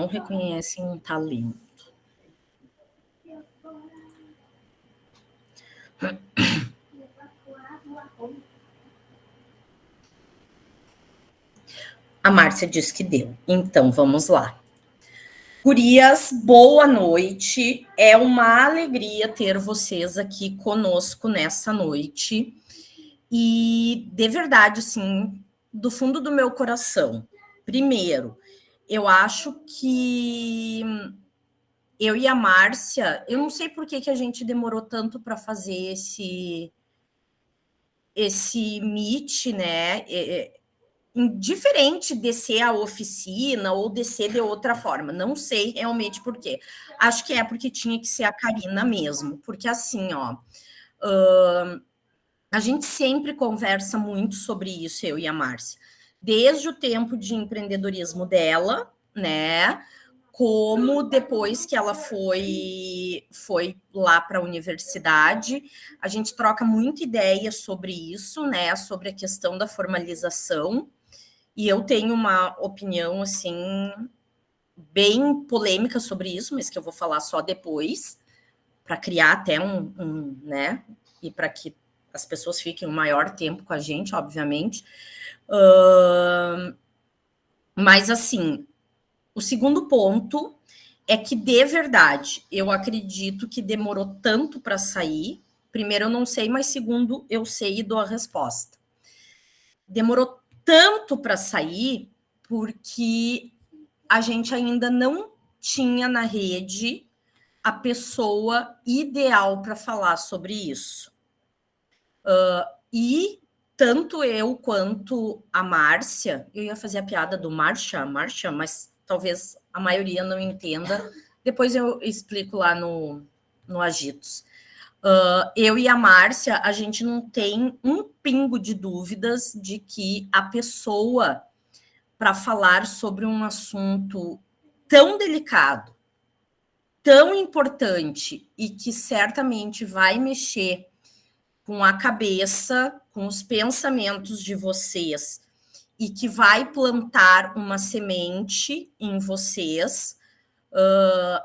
não reconhecem um talento. A Márcia disse que deu. Então, vamos lá. Gurias, boa noite. É uma alegria ter vocês aqui conosco nessa noite. E, de verdade, assim, do fundo do meu coração, primeiro, eu acho que eu e a Márcia, eu não sei por que a gente demorou tanto para fazer esse meet, né? Indiferente de ser a oficina ou de ser de outra forma, não sei realmente por quê. Acho que é porque tinha que ser a Karina mesmo, porque assim, ó, a gente sempre conversa muito sobre isso, eu e a Márcia, desde o tempo de empreendedorismo dela, né? Como depois que ela foi lá para a universidade, a gente troca muita ideia sobre isso, né? Sobre a questão da formalização. E eu tenho uma opinião, assim, bem polêmica sobre isso, mas que eu vou falar só depois, para criar até né? E para que as pessoas fiquem o maior tempo com a gente, obviamente. Mas, assim, o segundo ponto é que, de verdade, eu acredito que demorou tanto para sair. Primeiro, eu não sei, mas segundo, eu sei e dou a resposta. Demorou tanto para sair porque a gente ainda não tinha na rede a pessoa ideal para falar sobre isso. E tanto eu quanto a Márcia, eu ia fazer a piada do Marcha, mas talvez a maioria não entenda. Depois eu explico lá no Agitos. Eu e a Márcia, a gente não tem um pingo de dúvidas de que a pessoa para falar sobre um assunto tão delicado, tão importante e que certamente vai mexer com a cabeça, com os pensamentos de vocês e que vai plantar uma semente em vocês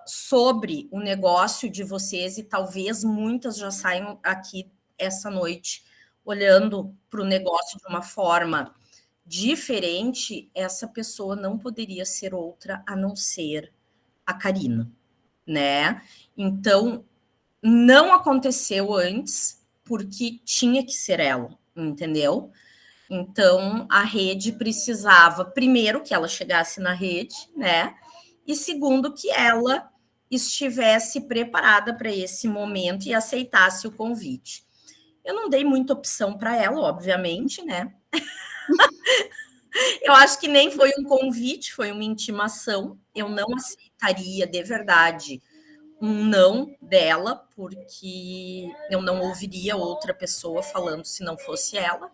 sobre o negócio de vocês, e talvez muitas já saiam aqui essa noite olhando para o negócio de uma forma diferente. Essa pessoa não poderia ser outra a não ser a Karina, né? Então, não aconteceu antes porque tinha que ser ela, entendeu? Então, a rede precisava, primeiro, que ela chegasse na rede, né? E segundo, que ela estivesse preparada para esse momento e aceitasse o convite. Eu não dei muita opção para ela, obviamente, né? Eu acho que nem foi um convite, foi uma intimação. Eu não aceitaria de verdade um não dela, porque eu não ouviria outra pessoa falando se não fosse ela.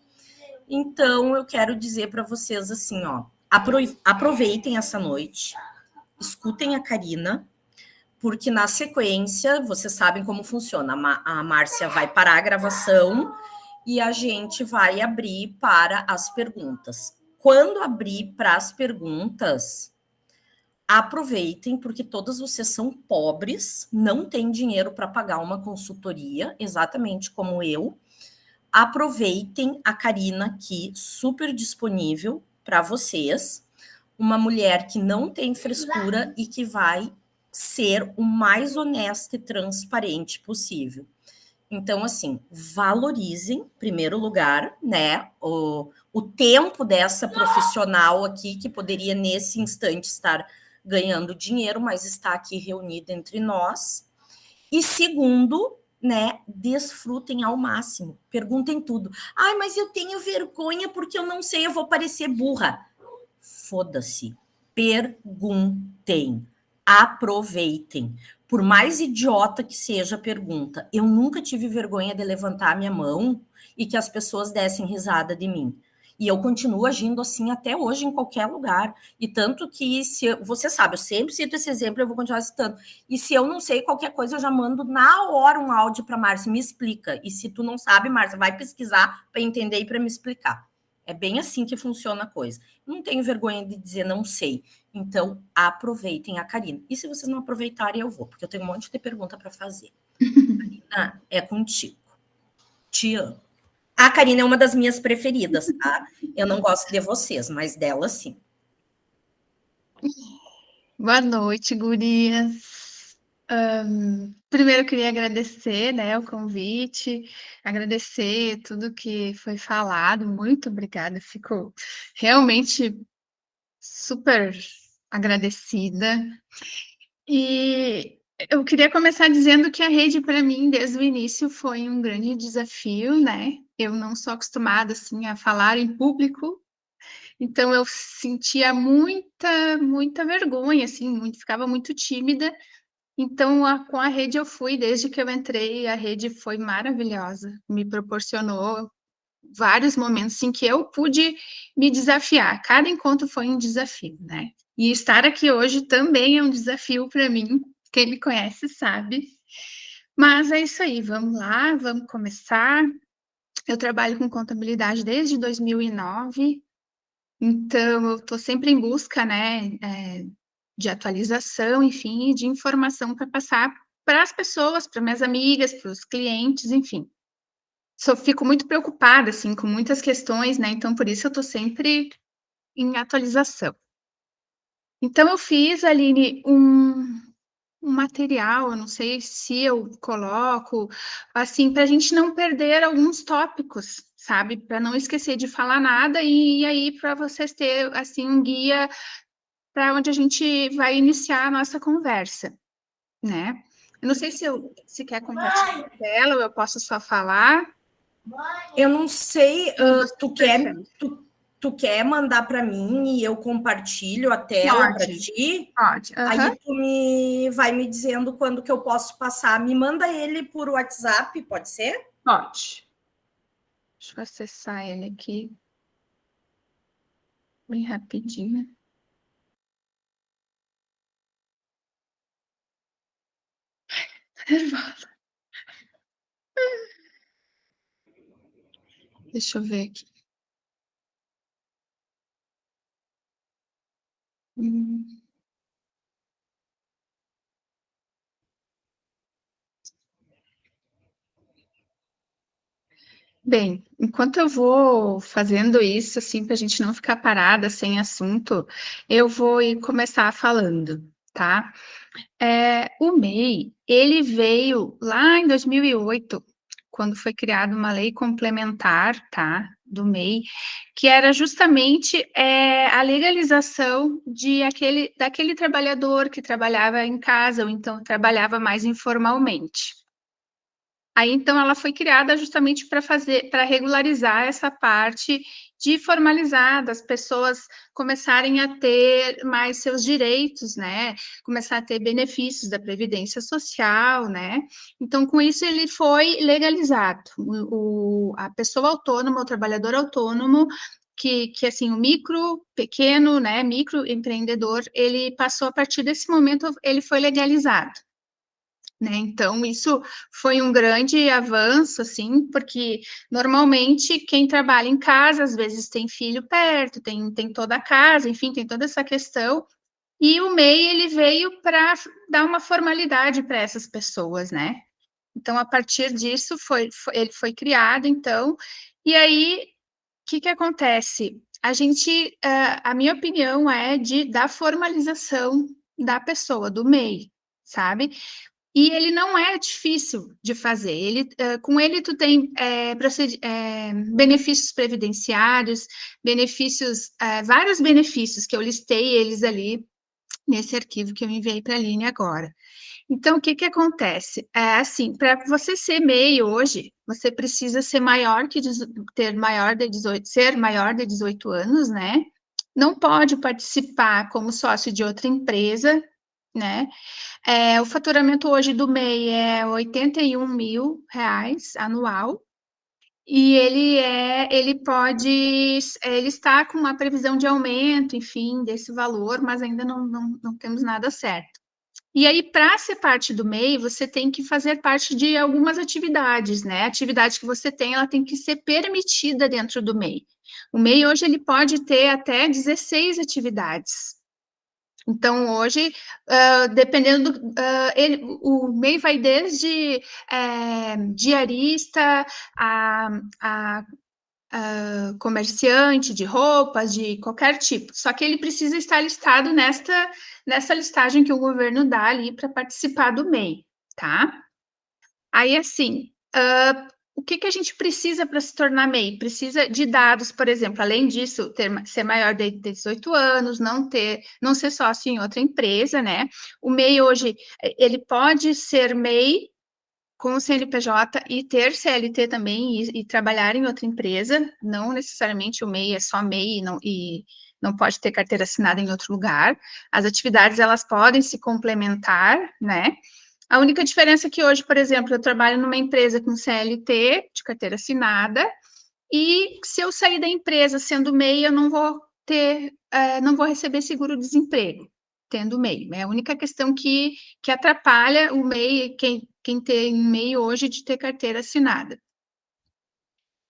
Então, eu quero dizer para vocês assim, ó, aproveitem essa noite, escutem a Karina, porque na sequência, vocês sabem como funciona. A Márcia vai parar a gravação e a gente vai abrir para as perguntas. Quando abrir para as perguntas, aproveitem, porque todas vocês são pobres, não têm dinheiro para pagar uma consultoria, exatamente como eu. Aproveitem a Karina aqui, super disponível para vocês. Uma mulher que não tem frescura e que vai ser o mais honesta e transparente possível. Então, assim, valorizem, em primeiro lugar, né, o tempo dessa profissional aqui, que poderia, nesse instante, estar ganhando dinheiro, mas está aqui reunida entre nós. E segundo, né, desfrutem ao máximo, perguntem tudo. Ai, mas eu tenho vergonha porque eu não sei, eu vou parecer burra. Foda-se, perguntem, aproveitem. Por mais idiota que seja a pergunta, eu nunca tive vergonha de levantar a minha mão e que as pessoas dessem risada de mim. E eu continuo agindo assim até hoje em qualquer lugar. E tanto que, você sabe, eu sempre cito esse exemplo, eu vou continuar citando. E se eu não sei qualquer coisa, eu já mando na hora um áudio para a Márcia, me explica. E se tu não sabe, Márcia, vai pesquisar para entender e para me explicar. É bem assim que funciona a coisa. Não tenho vergonha de dizer não sei. Então, aproveitem a Karina. E se vocês não aproveitarem, eu vou, porque eu tenho um monte de pergunta para fazer. Karina, é contigo. Te amo. A Karina é uma das minhas preferidas, tá? Eu não gosto de vocês, mas dela sim. Boa noite, gurias. Primeiro eu queria agradecer, né, o convite, agradecer tudo que foi falado. Muito obrigada, fico realmente super agradecida. E eu queria começar dizendo que a rede, para mim, desde o início, foi um grande desafio, né? Eu não sou acostumada, assim, a falar em público, então eu sentia muita vergonha, assim, ficava muito tímida. Então, com a rede eu fui, desde que eu entrei, a rede foi maravilhosa, me proporcionou vários momentos em que eu pude me desafiar. Cada encontro foi um desafio, né? E estar aqui hoje também é um desafio para mim. Quem me conhece sabe. Mas é isso aí, vamos lá, vamos começar. Eu trabalho com contabilidade desde 2009, então eu estou sempre em busca, né, de atualização, enfim, de informação para passar para as pessoas, para minhas amigas, para os clientes, enfim. Fico muito preocupada, assim, com muitas questões, né? Então, por isso eu estou sempre em atualização. Então, eu fiz, Aline, um material, eu não sei se eu coloco, assim, para a gente não perder alguns tópicos, sabe? Para não esquecer de falar nada e aí para vocês ter, assim, um guia para onde a gente vai iniciar a nossa conversa, né? Eu não sei se quer compartilhar a tela ou eu posso só falar. Eu não sei, Como você prefere. tu quer mandar para mim e eu compartilho a tela para Pode, ti? pode. Aí Aham. tu vai me dizendo quando que eu posso passar. Me manda ele por WhatsApp, pode ser? Pode. Deixa eu acessar ele aqui bem rapidinho. Nervosa. Deixa eu ver aqui. Hum. Bem, enquanto eu vou fazendo isso, assim, para a gente não ficar parada sem assunto, eu vou ir começar falando, tá? O MEI, ele veio lá em 2008, quando foi criada uma lei complementar, tá, do MEI, que era justamente a legalização daquele trabalhador que trabalhava em casa ou então trabalhava mais informalmente. Aí, então, ela foi criada justamente para regularizar essa parte de formalizar, das pessoas começarem a ter mais seus direitos, né? Começar a ter benefícios da Previdência Social, né? Então, com isso, ele foi legalizado. A pessoa autônoma, o trabalhador autônomo, que assim, o micro, pequeno, né, microempreendedor, ele passou a partir desse momento, ele foi legalizado. Né? Então, isso foi um grande avanço, assim, porque normalmente quem trabalha em casa, às vezes tem filho perto, tem toda a casa, enfim, tem toda essa questão, e o MEI, ele veio para dar uma formalidade para essas pessoas, né? Então, a partir disso, ele foi criado, então, e aí, o que acontece? A minha opinião é da formalização da pessoa, do MEI, sabe? E ele não é difícil de fazer. Com ele tu tem benefícios previdenciários, vários benefícios que eu listei eles ali nesse arquivo que eu enviei para a Aline agora. Então, o que acontece? Assim, para você ser MEI hoje, você precisa ser ser maior de 18 anos, né? Não pode participar como sócio de outra empresa, né? O faturamento hoje do MEI é R$ 81.000 anual. E ele está com uma previsão de aumento, enfim, desse valor, mas ainda não temos nada certo. E aí, para ser parte do MEI, você tem que fazer parte de algumas atividades, né? A atividade que você tem, ela tem que ser permitida dentro do MEI. O MEI hoje ele pode ter até 16 atividades. Então, hoje, dependendo o MEI vai desde diarista a comerciante de roupas, de qualquer tipo. Só que ele precisa estar listado nessa listagem que o governo dá ali para participar do MEI, tá? Aí, assim, o que a gente precisa para se tornar MEI? Precisa de dados, por exemplo, além disso, ser maior de 18 anos, não ser sócio em outra empresa, né? O MEI hoje, ele pode ser MEI com o CNPJ e ter CLT também e trabalhar em outra empresa, não necessariamente o MEI é só MEI e não pode ter carteira assinada em outro lugar. As atividades, elas podem se complementar, né? A única diferença é que hoje, por exemplo, eu trabalho numa empresa com CLT, de carteira assinada, e se eu sair da empresa sendo MEI, eu não vou receber seguro-desemprego, tendo MEI. É a única questão que atrapalha o MEI, quem tem MEI hoje, de ter carteira assinada.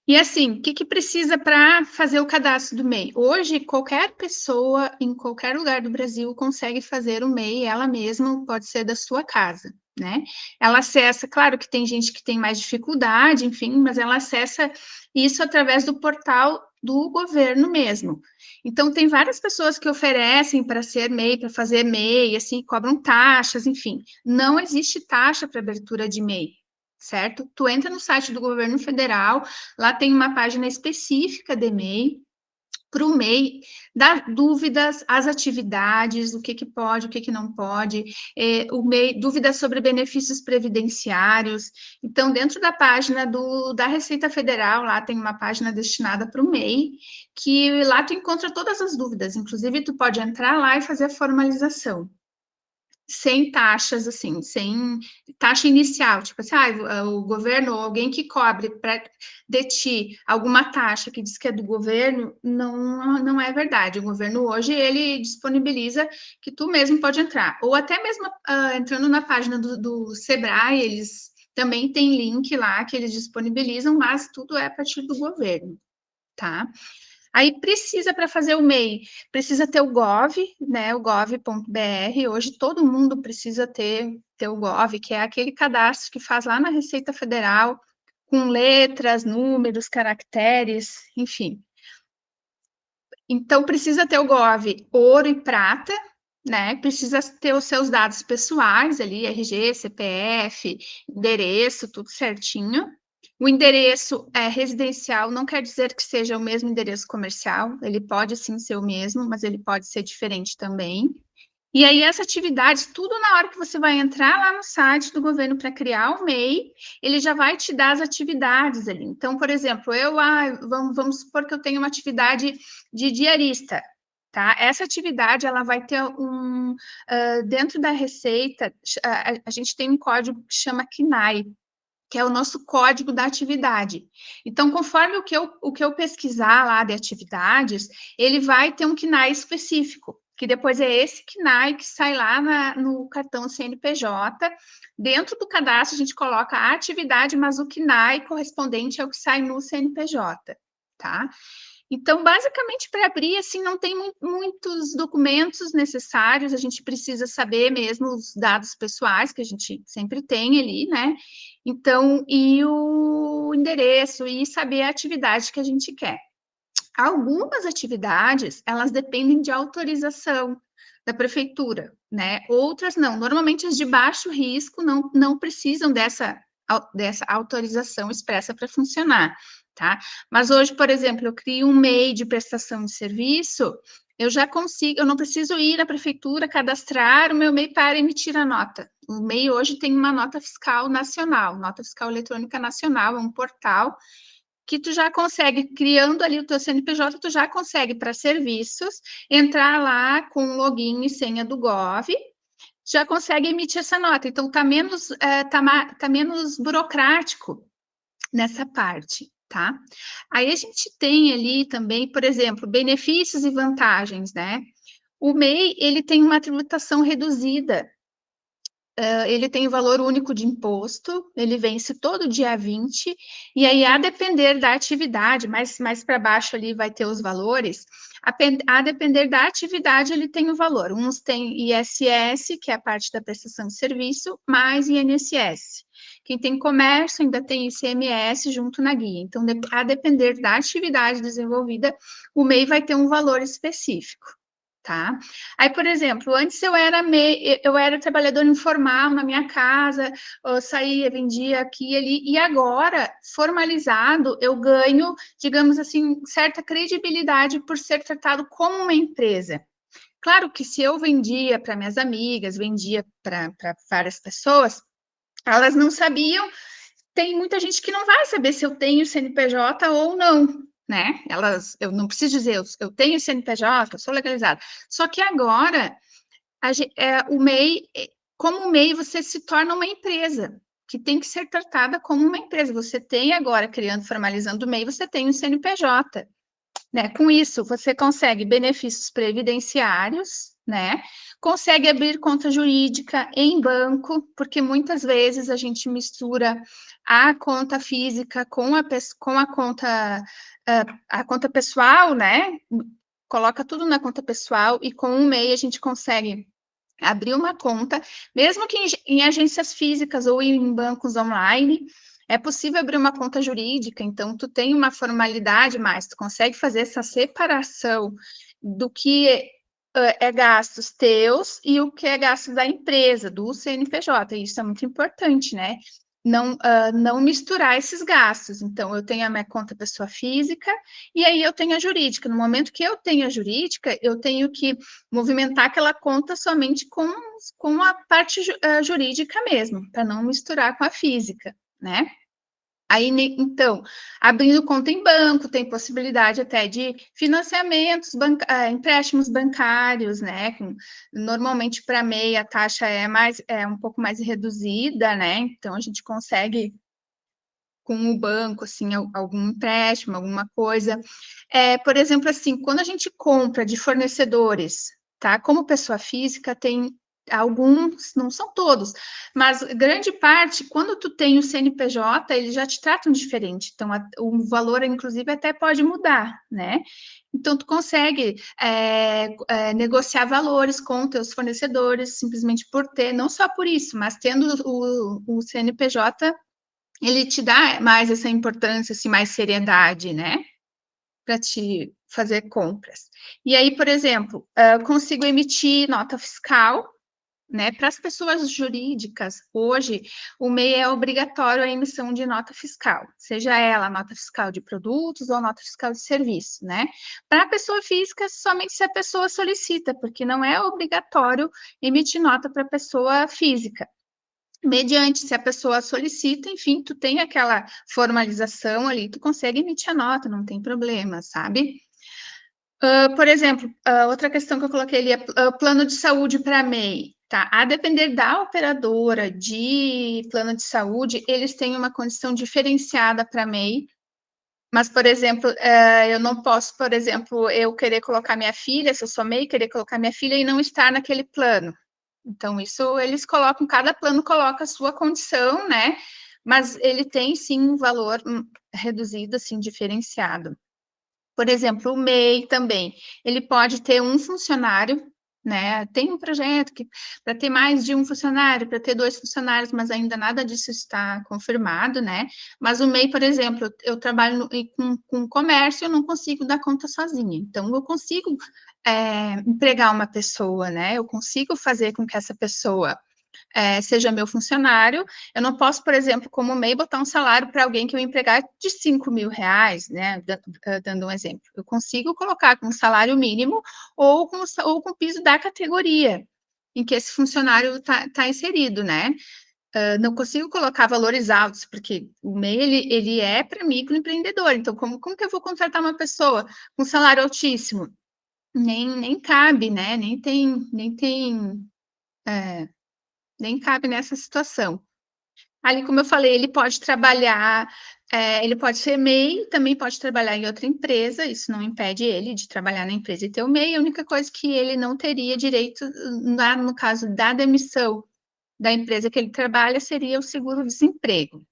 E assim, o que precisa para fazer o cadastro do MEI? Hoje, qualquer pessoa em qualquer lugar do Brasil consegue fazer o MEI, ela mesma, pode ser da sua casa, né? Ela acessa, claro que tem gente que tem mais dificuldade, enfim, mas ela acessa isso através do portal do governo mesmo. Então, tem várias pessoas que oferecem para ser MEI, para fazer MEI, assim, cobram taxas, enfim. Não existe taxa para abertura de MEI, certo? Tu entra no site do governo federal, lá tem uma página específica de MEI, para o MEI, dar dúvidas, as atividades, o que pode, o que não pode, o MEI, dúvidas sobre benefícios previdenciários. Então, dentro da página da Receita Federal, lá tem uma página destinada para o MEI, que lá tu encontra todas as dúvidas, inclusive tu pode entrar lá e fazer a formalização sem taxas, assim, sem taxa inicial, tipo assim, o governo ou alguém que cobre de ti alguma taxa que diz que é do governo, não é verdade. O governo hoje, ele disponibiliza que tu mesmo pode entrar, ou até mesmo entrando na página do Sebrae, eles também têm link lá que eles disponibilizam, mas tudo é a partir do governo, tá? Aí precisa para fazer o MEI, precisa ter o Gov, né? O gov.br. Hoje todo mundo precisa ter o Gov, que é aquele cadastro que faz lá na Receita Federal, com letras, números, caracteres, enfim. Então precisa ter o Gov ouro e prata, né? Precisa ter os seus dados pessoais ali, RG, CPF, endereço, tudo certinho. O endereço residencial não quer dizer que seja o mesmo endereço comercial, ele pode sim ser o mesmo, mas ele pode ser diferente também. E aí, essa atividade, tudo na hora que você vai entrar lá no site do governo para criar o MEI, ele já vai te dar as atividades ali. Então, por exemplo, vamos supor que eu tenho uma atividade de diarista, tá? Essa atividade, ela vai ter dentro da Receita, a gente tem um código que chama CNAE, que é o nosso código da atividade. Então, conforme o que eu pesquisar lá de atividades, ele vai ter um CNAE específico, que depois é esse CNAE que sai lá no cartão CNPJ. Dentro do cadastro, a gente coloca a atividade, mas o CNAE correspondente é o que sai no CNPJ, tá? Então, basicamente, para abrir, assim, não tem muitos documentos necessários, a gente precisa saber mesmo os dados pessoais, que a gente sempre tem ali, né? Então, e o endereço, e saber a atividade que a gente quer. Algumas atividades, elas dependem de autorização da prefeitura, né? Outras não. Normalmente, as de baixo risco não precisam dessa autorização expressa para funcionar, tá? Mas hoje, por exemplo, eu crio um MEI de prestação de serviço, eu não preciso ir à prefeitura cadastrar o meu MEI para emitir a nota. O MEI hoje tem uma nota fiscal nacional, nota fiscal eletrônica nacional, é um portal que tu já consegue, criando ali o teu CNPJ, tu já consegue para serviços, entrar lá com o login e senha do Gov, já consegue emitir essa nota. Então, tá menos burocrático nessa parte, tá? Aí a gente tem ali também, por exemplo, benefícios e vantagens, né? O MEI, ele tem uma tributação reduzida, ele tem o valor único de imposto, ele vence todo dia 20, e aí, a depender da atividade, mais para baixo ali vai ter os valores, a depender da atividade, ele tem o valor. Uns têm ISS, que é a parte da prestação de serviço, mais INSS. Quem tem comércio ainda tem ICMS junto na guia. Então, a depender da atividade desenvolvida, o MEI vai ter um valor específico. Tá? Aí, por exemplo, antes eu era trabalhador informal na minha casa, eu saía, vendia aqui e ali, e agora, formalizado, eu ganho, digamos assim, certa credibilidade por ser tratado como uma empresa. Claro que se eu vendia para minhas amigas, vendia para várias pessoas, elas não sabiam, tem muita gente que não vai saber se eu tenho CNPJ ou não, né? Eu não preciso dizer, eu tenho CNPJ, eu sou legalizada. Só que agora, o MEI, como o MEI, você se torna uma empresa, que tem que ser tratada como uma empresa. Você tem agora, criando, formalizando o MEI, você tem um CNPJ. Né? Com isso, você consegue benefícios previdenciários, né? Consegue abrir conta jurídica em banco, porque muitas vezes a gente mistura a conta física com a conta pessoal, né? Coloca tudo na conta pessoal e com um MEI a gente consegue abrir uma conta, mesmo que em agências físicas ou em bancos online, é possível abrir uma conta jurídica, então tu tem uma formalidade, mas tu consegue fazer essa separação do que é gastos teus e o que é gasto da empresa, do CNPJ, e isso é muito importante, né? Não misturar esses gastos. Então, eu tenho a minha conta pessoa física e aí eu tenho a jurídica. No momento que eu tenho a jurídica, eu tenho que movimentar aquela conta somente com a parte jurídica mesmo, para não misturar com a física, né? Aí, então, abrindo conta em banco, tem possibilidade até de financiamentos, empréstimos bancários, né? Normalmente, para MEI, a taxa é um pouco mais reduzida, né? Então, a gente consegue, com o banco, assim, algum empréstimo, alguma coisa. Por exemplo, assim, quando a gente compra de fornecedores, tá? Como pessoa física, tem alguns, não são todos, mas grande parte, quando tu tem o CNPJ, eles já te tratam diferente. Então, o valor, inclusive, até pode mudar, né? Então, tu consegue negociar valores com teus fornecedores, simplesmente por ter, não só por isso, mas tendo o CNPJ, ele te dá mais essa importância, assim, mais seriedade, né? Para te fazer compras. E aí, por exemplo, eu consigo emitir nota fiscal, né? Para as pessoas jurídicas, hoje, o MEI é obrigatório a emissão de nota fiscal, seja ela nota fiscal de produtos ou nota fiscal de serviço, né? Para a pessoa física, somente se a pessoa solicita, porque não é obrigatório emitir nota para a pessoa física. Mediante, se a pessoa solicita, enfim, tu tem aquela formalização ali, tu consegue emitir a nota, não tem problema, sabe? Por exemplo, outra questão que eu coloquei ali é plano de saúde para MEI, tá? A depender da operadora de plano de saúde, eles têm uma condição diferenciada para MEI, mas, por exemplo, eu não posso, por exemplo, eu querer colocar minha filha, se eu sou MEI, querer colocar minha filha e não estar naquele plano. Então, isso eles colocam, cada plano coloca a sua condição, né? Mas ele tem sim um valor reduzido, assim, diferenciado. Por exemplo, o MEI também, ele pode ter um funcionário, né? Tem um projeto que para ter mais de um funcionário, para ter 2 funcionários, mas ainda nada disso está confirmado, né? Mas o MEI, por exemplo, eu trabalho com comércio, eu não consigo dar conta sozinha. Então, eu consigo empregar uma pessoa, né? Eu consigo fazer com que essa pessoa seja meu funcionário. Eu não posso, por exemplo, como MEI, botar um salário para alguém que eu empregar de 5 mil reais, né? Dando um exemplo. Eu consigo colocar com um salário mínimo ou com o piso da categoria em que esse funcionário está inserido, né? Não consigo colocar valores altos, porque o MEI, ele é para microempreendedor. Então, como que eu vou contratar uma pessoa com salário altíssimo? Nem cabe, né? Nem cabe nessa situação. Ali, como eu falei, ele pode trabalhar, ele pode ser MEI, também pode trabalhar em outra empresa, isso não impede ele de trabalhar na empresa e ter o MEI, a única coisa que ele não teria direito, no caso da demissão, da empresa que ele trabalha seria o seguro-desemprego.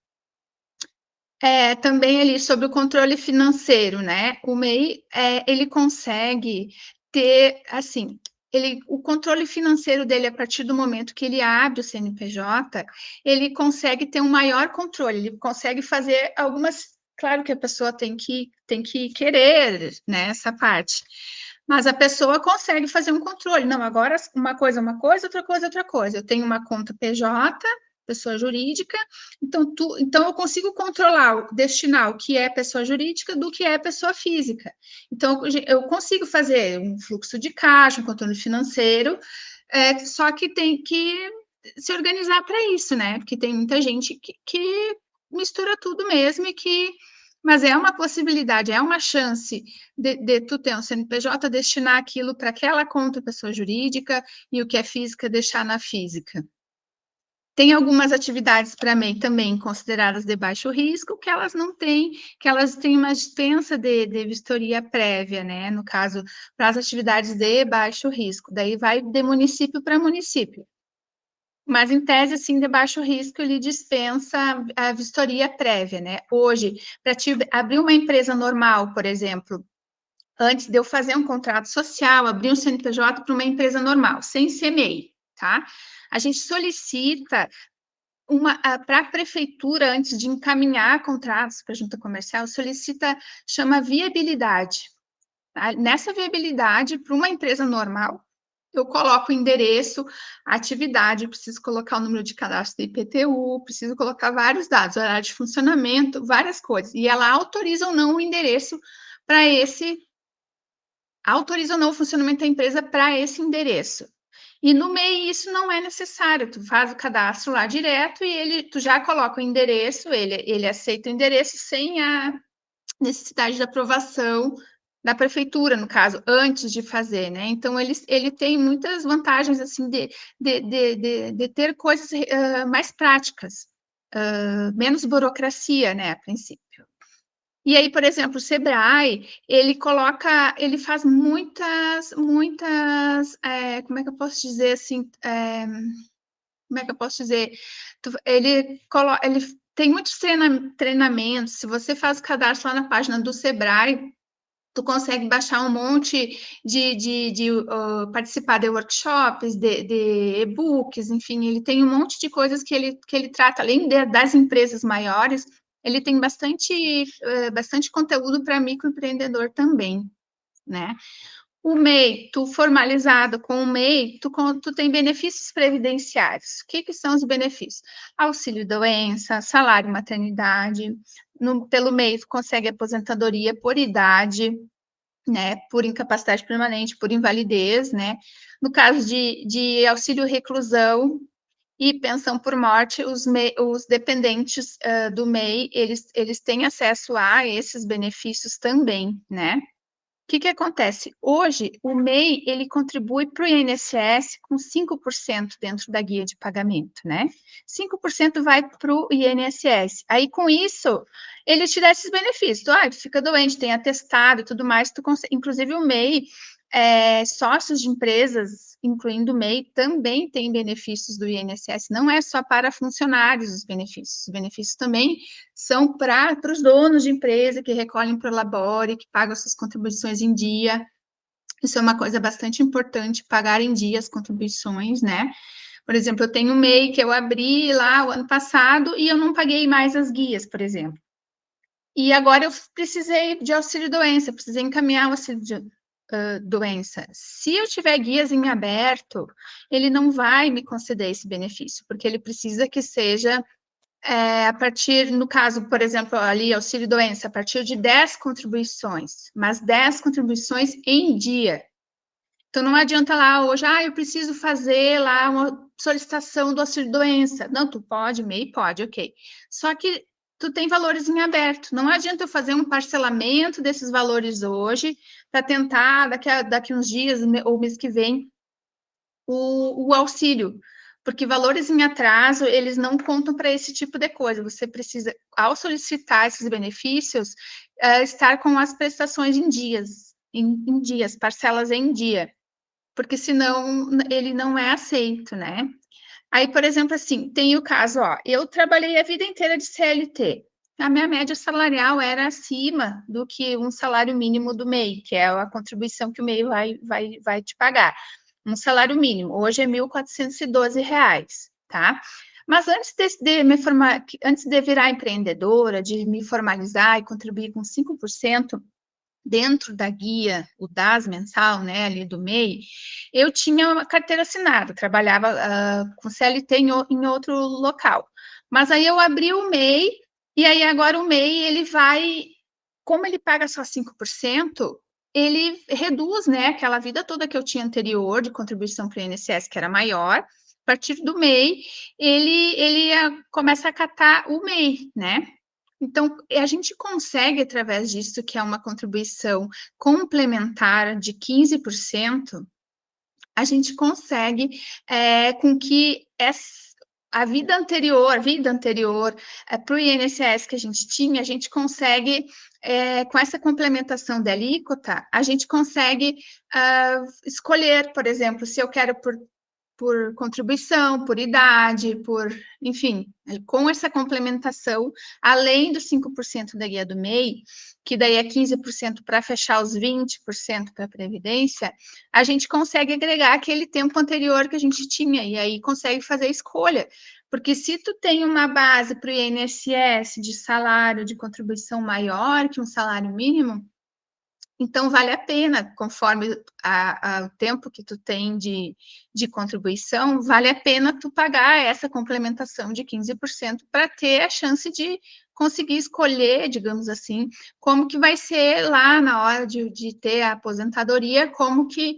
Também ali sobre o controle financeiro, né? O MEI, ele consegue ter, assim, o controle financeiro dele, a partir do momento que ele abre o CNPJ, ele consegue ter um maior controle, ele consegue fazer algumas. Claro que a pessoa tem que querer, né, essa parte. Mas a pessoa consegue fazer um controle. Não, agora uma coisa é uma coisa, outra coisa é outra coisa. Eu tenho uma conta PJ, pessoa jurídica, então eu consigo controlar, destinar o que é pessoa jurídica do que é pessoa física. Então, eu consigo fazer um fluxo de caixa, um controle financeiro, só que tem que se organizar para isso, né? Porque tem muita gente que mistura tudo mesmo mas é uma possibilidade, é uma chance de tu ter um CNPJ, destinar aquilo para aquela conta pessoa jurídica e o que é física deixar na física. Tem algumas atividades para MEI também consideradas de baixo risco, que elas não têm, que elas têm uma dispensa de vistoria prévia, né? No caso, para as atividades de baixo risco. Daí vai de município para município. Mas, em tese, assim, de baixo risco, ele dispensa a vistoria prévia, né? Hoje, para abrir uma empresa normal, por exemplo, antes de eu fazer um contrato social, abrir um CNPJ para uma empresa normal, sem ser MEI, tá? A gente solicita para a prefeitura, antes de encaminhar contratos para a junta comercial, chama viabilidade. Tá? Nessa viabilidade, para uma empresa normal, eu coloco o endereço, a atividade, preciso colocar o número de cadastro do IPTU, preciso colocar vários dados, horário de funcionamento, várias coisas. E ela autoriza ou não o endereço para autoriza ou não o funcionamento da empresa para esse endereço. E no MEI isso não é necessário, tu faz o cadastro lá direto e tu já coloca o endereço, ele aceita o endereço sem a necessidade de aprovação da prefeitura, no caso, antes de fazer, né? Então, ele tem muitas vantagens, assim, de ter coisas mais práticas, menos burocracia, né, a princípio. E aí, por exemplo, o Sebrae, ele faz muitas, como é que eu posso dizer assim, como é que eu posso dizer? Ele tem muitos treinamentos, se você faz o cadastro lá na página do Sebrae, tu consegue baixar um monte participar de workshops, de e-books, enfim, ele tem um monte de coisas que ele trata, além das empresas maiores, ele tem bastante conteúdo para microempreendedor também, né? O MEI, tu formalizado com o MEI, tu tem benefícios previdenciários. O que são os benefícios? Auxílio-doença, salário-maternidade, pelo MEI tu consegue aposentadoria por idade, né, por incapacidade permanente, por invalidez, né? No caso de auxílio-reclusão e pensão por morte, os dependentes do MEI, eles têm acesso a esses benefícios também, né? O que acontece? Hoje, o MEI, ele contribui para o INSS com 5% dentro da guia de pagamento, né? 5% vai para o INSS. Aí, com isso, ele te dá esses benefícios. Tu fica doente, tem atestado e tudo mais, inclusive o MEI, sócios de empresas, incluindo o MEI, também tem benefícios do INSS, não é só para funcionários os benefícios também são para os donos de empresa que recolhem para o Labore, que pagam suas contribuições em dia. Isso é uma coisa bastante importante, pagar em dia as contribuições, né? Por exemplo, eu tenho um MEI que eu abri lá o ano passado e eu não paguei mais as guias, por exemplo. E agora eu precisei de auxílio-doença, precisei encaminhar o auxílio-doença. Se eu tiver guias em aberto, ele não vai me conceder esse benefício, porque ele precisa que seja a partir, no caso, por exemplo, ali, auxílio-doença, a partir de 10 contribuições, mas 10 contribuições em dia. Então, não adianta lá hoje, eu preciso fazer lá uma solicitação do auxílio-doença. Não, tu pode, MEI pode, ok. Só que tu tem valores em aberto. Não adianta eu fazer um parcelamento desses valores hoje para tentar, daqui uns dias ou mês que vem, o auxílio, porque valores em atraso, eles não contam para esse tipo de coisa. Você precisa, ao solicitar esses benefícios, estar com as prestações em dias, parcelas em dia, porque senão ele não é aceito, né? Aí, por exemplo, assim, tem o caso, ó, eu trabalhei a vida inteira de CLT. A minha média salarial era acima do que um salário mínimo do MEI, que é a contribuição que o MEI vai te pagar. Um salário mínimo, hoje é R$ 1.412, tá? Mas de me formar, antes de virar empreendedora, de me formalizar e contribuir com 5%, dentro da guia, o DAS mensal, né, ali do MEI, eu tinha uma carteira assinada, trabalhava com CLT em outro local. Mas aí eu abri o MEI, e aí agora o MEI, ele vai, como ele paga só 5%, ele reduz, né, aquela vida toda que eu tinha anterior de contribuição para o INSS, que era maior. A partir do MEI, ele começa a catar o MEI, né? Então, a gente consegue, através disso, que é uma contribuição complementar de 15%, a gente consegue com que a vida anterior para o INSS que a gente tinha, a gente consegue, com essa complementação da alíquota, a gente consegue escolher, por exemplo, se eu quero por contribuição, por idade, enfim, com essa complementação, além dos 5% da guia do MEI, que daí é 15% para fechar os 20% para a Previdência, a gente consegue agregar aquele tempo anterior que a gente tinha, e aí consegue fazer a escolha. Porque se tu tem uma base para o INSS de salário de contribuição maior que um salário mínimo, então, vale a pena, conforme o tempo que tu tem de contribuição, vale a pena tu pagar essa complementação de 15% para ter a chance de conseguir escolher, digamos assim, como que vai ser lá na hora de ter a aposentadoria, como que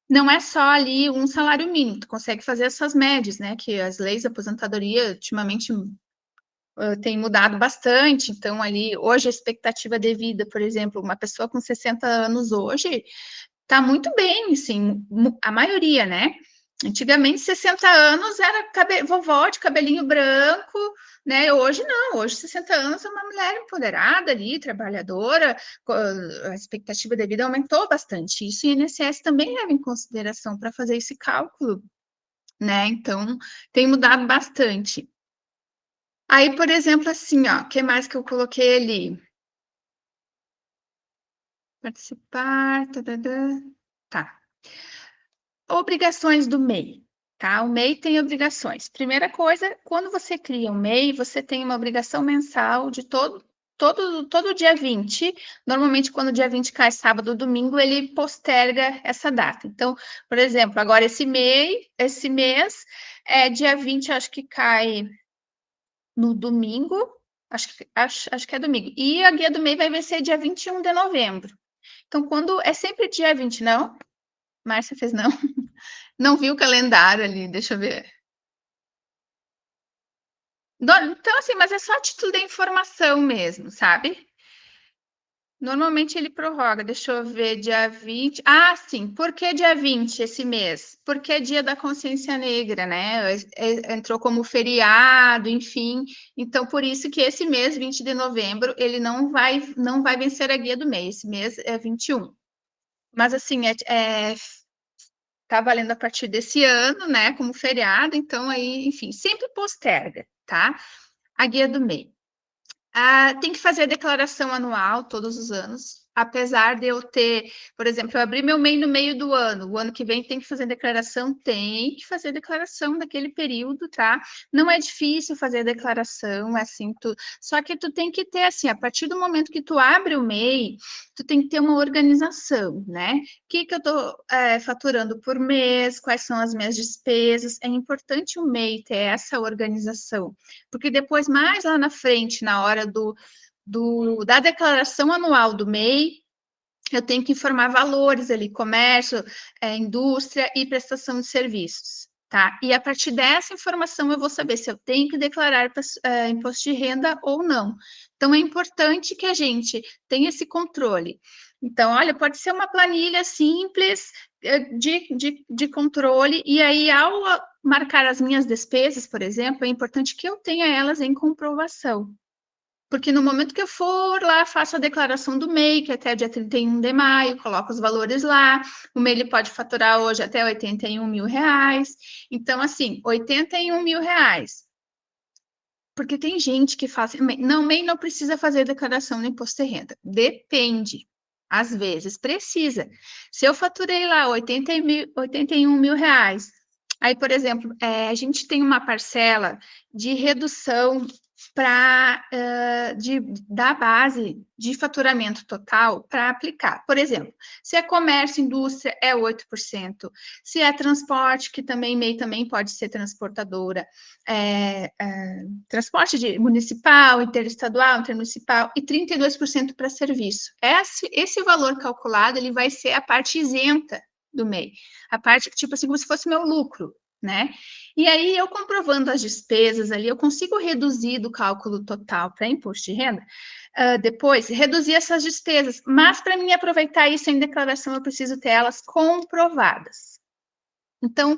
não é só ali um salário mínimo, tu consegue fazer essas médias, né, que as leis de aposentadoria ultimamente tem mudado bastante, então ali, hoje a expectativa de vida, por exemplo, uma pessoa com 60 anos hoje, está muito bem, assim, a maioria, né? Antigamente, 60 anos era vovó de cabelinho branco, né? Hoje não, hoje 60 anos é uma mulher empoderada ali, trabalhadora, a expectativa de vida aumentou bastante. Isso o INSS também leva em consideração para fazer esse cálculo, né? Então, tem mudado bastante. Aí, por exemplo, assim, ó, o que mais que eu coloquei ali? Participar, tadadã. Tá. Obrigações do MEI, tá? O MEI tem obrigações. Primeira coisa, quando você cria um MEI, você tem uma obrigação mensal de todo dia 20. Normalmente, quando o dia 20 cai sábado ou domingo, ele posterga essa data. Então, por exemplo, agora esse mês, dia 20, acho que cai no domingo, acho que é domingo. E a guia do MEI vai vencer dia 21 de novembro. Então, quando é sempre dia 20, não? Márcia fez não. Não viu o calendário ali, deixa eu ver. Então, assim, mas é só a título de informação mesmo, sabe? Normalmente ele prorroga, deixa eu ver, dia 20. Ah, sim, por que dia 20 esse mês? Porque é dia da consciência negra, né? Entrou como feriado, enfim. Então, por isso que esse mês, 20 de novembro, ele não vai vencer a guia do mês. Esse mês é 21. Mas, assim, tá valendo a partir desse ano, né? Como feriado, então aí, enfim, sempre posterga, tá? A guia do MEI. Tem que fazer a declaração anual todos os anos. Apesar de eu ter, por exemplo, eu abri meu MEI no meio do ano, o ano que vem tem que fazer declaração, tem que fazer declaração daquele período, tá? Não é difícil fazer a declaração, assim, só que tu tem que ter, assim, a partir do momento que tu abre o MEI, tu tem que ter uma organização, né? O que eu tô faturando por mês, quais são as minhas despesas, é importante o MEI ter essa organização, porque depois, mais lá na frente, na hora da declaração anual do MEI, eu tenho que informar valores ali, comércio, indústria e prestação de serviços, tá? E a partir dessa informação eu vou saber se eu tenho que declarar imposto de renda ou não. Então é importante que a gente tenha esse controle. Então, olha, pode ser uma planilha simples de controle, e aí, ao marcar as minhas despesas, por exemplo, é importante que eu tenha elas em comprovação. Porque no momento que eu for lá, faço a declaração do MEI, que é até dia 31 de maio, coloco os valores lá, o MEI ele pode faturar hoje até R$ 81.000. Então, assim, R$ 81.000. Porque tem gente que faz. Não, MEI não precisa fazer declaração de imposto de renda. Depende. Às vezes precisa. Se eu faturei lá R$ 81.000, aí, por exemplo, a gente tem uma parcela de redução da base de faturamento total para aplicar. Por exemplo, se é comércio, indústria, é 8%. Se é transporte, que também MEI também pode ser transportadora, transporte municipal, interestadual, intermunicipal, e 32% para serviço. Esse valor calculado, ele vai ser a parte isenta do MEI. A parte, tipo assim, como se fosse meu lucro, né? E aí, eu comprovando as despesas ali, eu consigo reduzir do cálculo total para imposto de renda, depois, reduzir essas despesas. Mas, para mim aproveitar isso em declaração, eu preciso ter elas comprovadas. Então,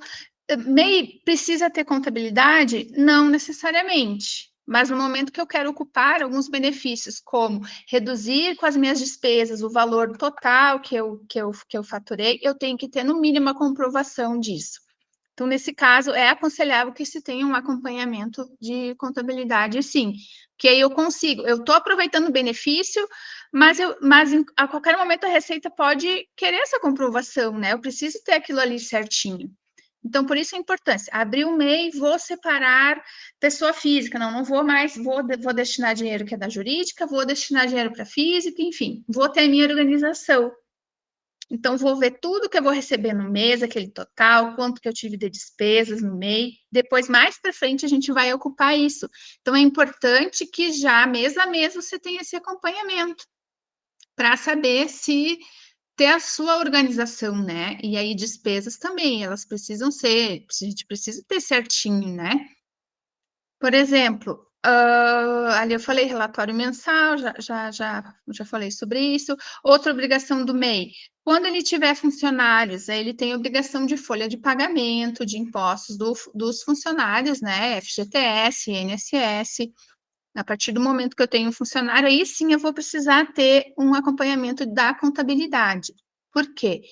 MEI precisa ter contabilidade? Não necessariamente. Mas no momento que eu quero ocupar alguns benefícios, como reduzir com as minhas despesas o valor total que eu faturei, eu tenho que ter, no mínimo, a comprovação disso. Então, nesse caso, é aconselhável que se tenha um acompanhamento de contabilidade, sim, que aí eu consigo, eu estou aproveitando o benefício, mas a qualquer momento a Receita pode querer essa comprovação, né? Eu preciso ter aquilo ali certinho. Então, por isso a importância. Abrir o MEI, vou separar pessoa física, não vou mais, vou destinar dinheiro que é da jurídica, vou destinar dinheiro para física, enfim, vou ter a minha organização. Então, vou ver tudo que eu vou receber no mês, aquele total, quanto que eu tive de despesas no MEI. Depois, mais para frente, a gente vai ocupar isso. Então, é importante que já, mês a mês, você tenha esse acompanhamento, para saber se ter a sua organização, né? E aí, despesas também, elas precisam ser, a gente precisa ter certinho, né? Por exemplo, ali eu falei relatório mensal, já falei sobre isso. Outra obrigação do MEI, quando ele tiver funcionários, ele tem obrigação de folha de pagamento, de impostos dos funcionários, né? FGTS, INSS. A partir do momento que eu tenho um funcionário, aí sim eu vou precisar ter um acompanhamento da contabilidade. Por quê?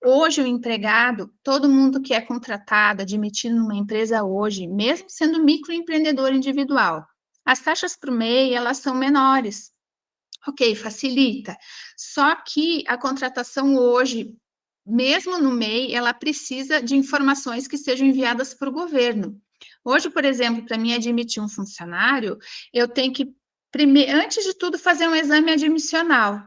Hoje o empregado, todo mundo que é contratado, admitido numa empresa hoje, mesmo sendo microempreendedor individual, as taxas para o MEI, elas são menores. Ok, facilita. Só que a contratação hoje, mesmo no MEI, ela precisa de informações que sejam enviadas para o governo. Hoje, por exemplo, para mim admitir um funcionário, eu tenho que, antes de tudo, fazer um exame admissional,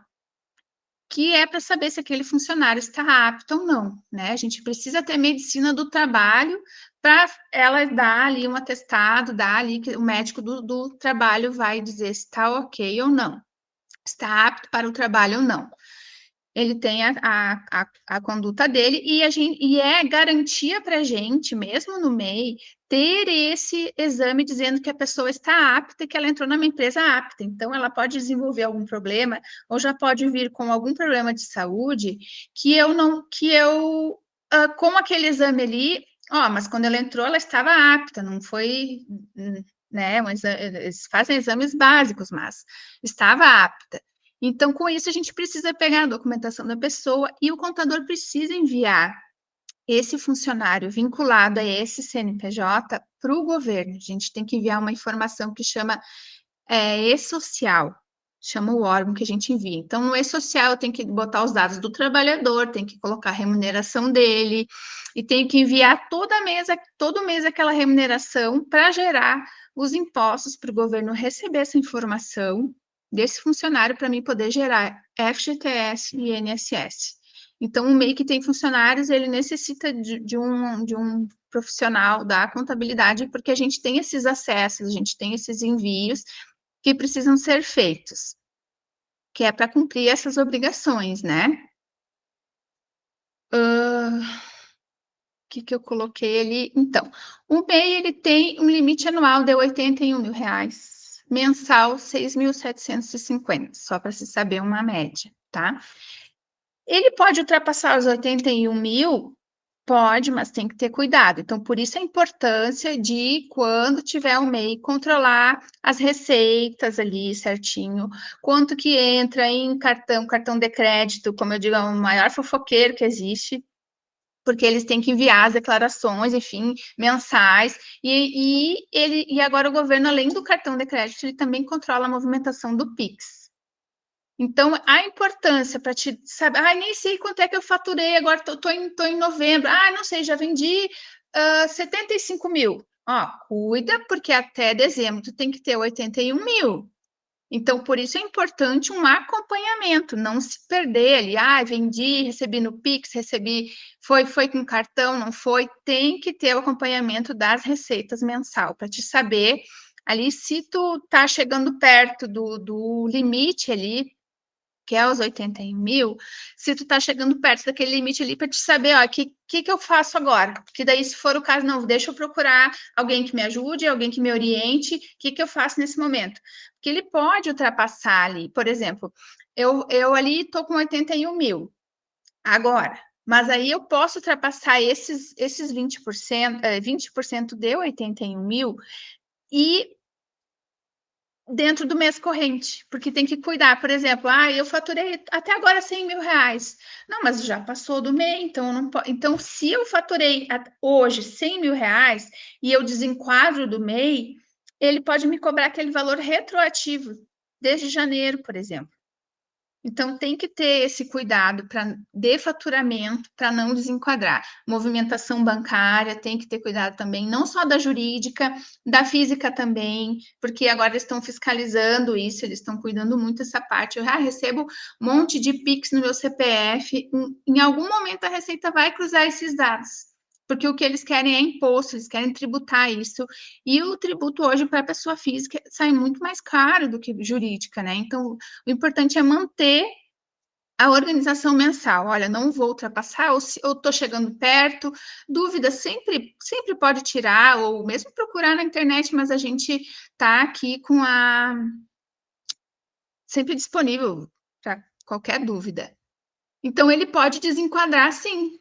que é para saber se aquele funcionário está apto ou não, né? A gente precisa ter medicina do trabalho para ela dar ali um atestado, dar ali que o médico do trabalho vai dizer se está ok ou não, está apto para o trabalho ou não. Ele tem a conduta dele e é garantia para a gente, mesmo no MEI, ter esse exame dizendo que a pessoa está apta e que ela entrou numa empresa apta. Então, ela pode desenvolver algum problema ou já pode vir com algum problema de saúde que eu não, com aquele exame ali, mas quando ela entrou, ela estava apta, não foi, né? Eles fazem exames básicos, mas estava apta. Então, com isso, a gente precisa pegar a documentação da pessoa e o contador precisa enviar esse funcionário vinculado a esse CNPJ para o governo. A gente tem que enviar uma informação que chama e-social, chama o órgão que a gente envia. Então, no e-social, eu tenho que botar os dados do trabalhador, tem que colocar a remuneração dele, e tenho que enviar todo mês aquela remuneração para gerar os impostos para o governo receber essa informação desse funcionário para mim poder gerar FGTS e INSS. Então, o MEI que tem funcionários, ele necessita de um profissional da contabilidade, porque a gente tem esses acessos, a gente tem esses envios que precisam ser feitos, que é para cumprir essas obrigações, né? O que eu coloquei ali? Então, o MEI, ele tem um limite anual de R$ 81.000, mensal 6.750, só para se saber uma média, tá? Ele pode ultrapassar os 81 mil? Pode, mas tem que ter cuidado. Então, por isso a importância de, quando tiver o MEI, controlar as receitas ali certinho, quanto que entra em cartão de crédito, como eu digo, é o maior fofoqueiro que existe, porque eles têm que enviar as declarações, enfim, mensais, e agora o governo, além do cartão de crédito, ele também controla a movimentação do Pix. Então, a importância para te saber, nem sei quanto é que eu faturei, agora tô em novembro, não sei, já vendi 75 mil. Cuida, porque até dezembro tu tem que ter 81 mil. Então, por isso é importante um acompanhamento, não se perder ali, vendi, recebi no Pix, foi com cartão, não foi, tem que ter o acompanhamento das receitas mensal, para te saber ali se tu tá chegando perto do limite ali, que é os 81 mil, se tu tá chegando perto daquele limite ali, para te saber, o que eu faço agora? Porque daí, se for o caso, não, deixa eu procurar alguém que me ajude, alguém que me oriente, o que eu faço nesse momento? Porque ele pode ultrapassar ali, por exemplo, eu ali tô com 81 mil agora, mas aí eu posso ultrapassar esses 20% de 81 mil e dentro do mês corrente, porque tem que cuidar. Por exemplo, eu faturei até agora 100 mil reais. Não, mas já passou do mês, então não pode. Então, se eu faturei hoje 100 mil reais e eu desenquadro do MEI, ele pode me cobrar aquele valor retroativo desde janeiro, por exemplo. Então, tem que ter esse cuidado de faturamento para não desenquadrar. Movimentação bancária, tem que ter cuidado também, não só da jurídica, da física também, porque agora eles estão fiscalizando isso, eles estão cuidando muito dessa parte. Eu recebo um monte de Pix no meu CPF, em algum momento a Receita vai cruzar esses dados, porque o que eles querem é imposto, eles querem tributar isso, e o tributo hoje para a pessoa física sai muito mais caro do que jurídica, né? Então, o importante é manter a organização mensal. Olha, não vou ultrapassar, ou se eu estou chegando perto, dúvida sempre pode tirar, ou mesmo procurar na internet, mas a gente está aqui sempre disponível para qualquer dúvida. Então, ele pode desenquadrar, sim.